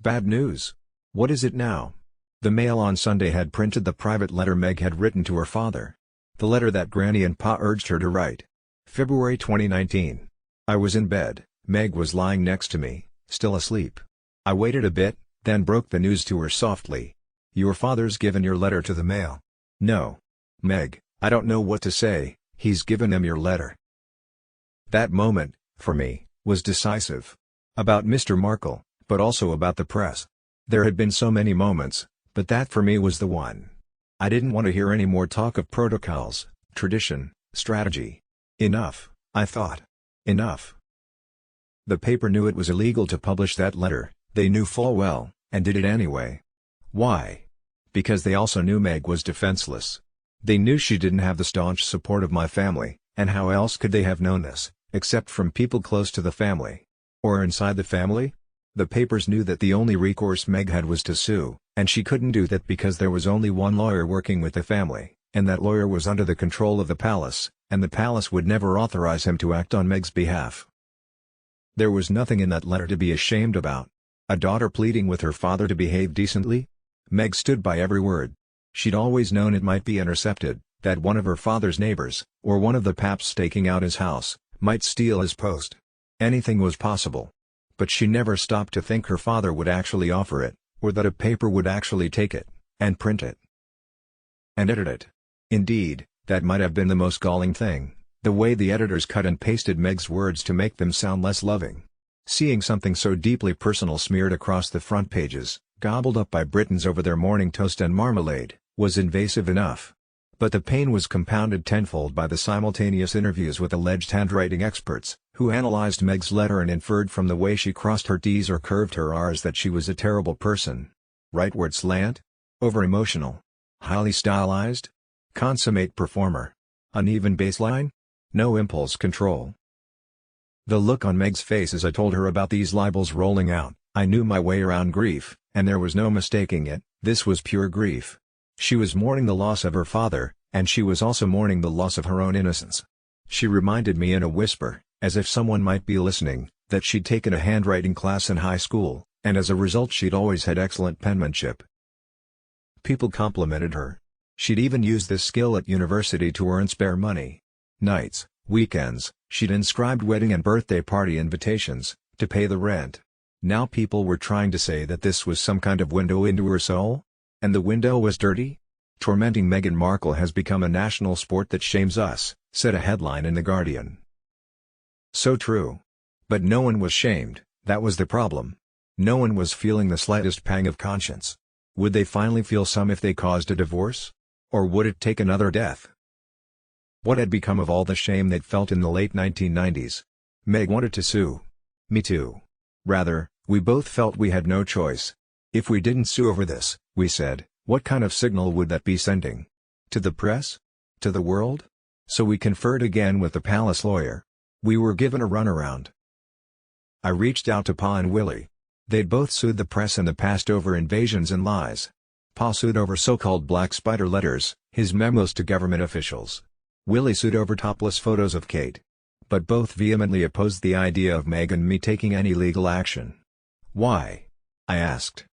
Bad news. What is it now? The Mail on Sunday had printed the private letter Meg had written to her father. The letter that Granny and Pa urged her to write. February 2019. I was in bed, Meg was lying next to me, still asleep. I waited a bit, then broke the news to her softly. Your father's given your letter to the Mail. No. Meg, I don't know what to say, he's given them your letter. That moment, for me, was decisive. About Mr. Markle, but also about the press. There had been so many moments, but that for me was the one. I didn't want to hear any more talk of protocols, tradition, strategy. Enough, I thought. Enough. The paper knew it was illegal to publish that letter, they knew full well, and did it anyway. Why? Because they also knew Meg was defenseless. They knew she didn't have the staunch support of my family, and how else could they have known this, except from people close to the family? Or inside the family? The papers knew that the only recourse Meg had was to sue, and she couldn't do that because there was only one lawyer working with the family, and that lawyer was under the control of the palace, and the palace would never authorize him to act on Meg's behalf. There was nothing in that letter to be ashamed about. A daughter pleading with her father to behave decently? Meg stood by every word. She'd always known it might be intercepted, that one of her father's neighbors, or one of the paps staking out his house, might steal his post. Anything was possible. But she never stopped to think her father would actually offer it, or that a paper would actually take it, and print it. And edit it. Indeed, that might have been the most galling thing, the way the editors cut and pasted Meg's words to make them sound less loving. Seeing something so deeply personal smeared across the front pages, gobbled up by Britons over their morning toast and marmalade, was invasive enough. But the pain was compounded tenfold by the simultaneous interviews with alleged handwriting experts, who analyzed Meg's letter and inferred from the way she crossed her T's or curved her R's that she was a terrible person. Rightward slant? Over-emotional? Highly stylized? Consummate performer? Uneven baseline? No impulse control. The look on Meg's face as I told her about these libels rolling out, I knew my way around grief, and there was no mistaking it, this was pure grief. She was mourning the loss of her father, and she was also mourning the loss of her own innocence. She reminded me in a whisper, as if someone might be listening, that she'd taken a handwriting class in high school, and as a result she'd always had excellent penmanship. People complimented her. She'd even used this skill at university to earn spare money. Nights, weekends, she'd inscribed wedding and birthday party invitations, to pay the rent. Now people were trying to say that this was some kind of window into her soul? And the window was dirty? Tormenting Meghan Markle has become a national sport that shames us, said a headline in The Guardian. So true. But no one was shamed, that was the problem. No one was feeling the slightest pang of conscience. Would they finally feel some if they caused a divorce? Or would it take another death? What had become of all the shame they'd felt in the late 1990s? Meg wanted to sue. Me too. Rather, we both felt we had no choice. If we didn't sue over this, we said, what kind of signal would that be sending? To the press? To the world? So we conferred again with the palace lawyer. We were given a runaround. I reached out to Pa and Willie. They'd both sued the press in the past over invasions and lies. Pa sued over so-called black spider letters, his memos to government officials. Willie sued over topless photos of Kate. But both vehemently opposed the idea of Meg and me taking any legal action. Why? I asked.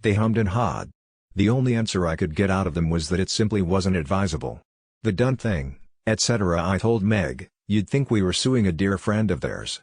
They hummed and hawed. The only answer I could get out of them was that it simply wasn't advisable. The done thing, etc. I told Meg, you'd think we were suing a dear friend of theirs.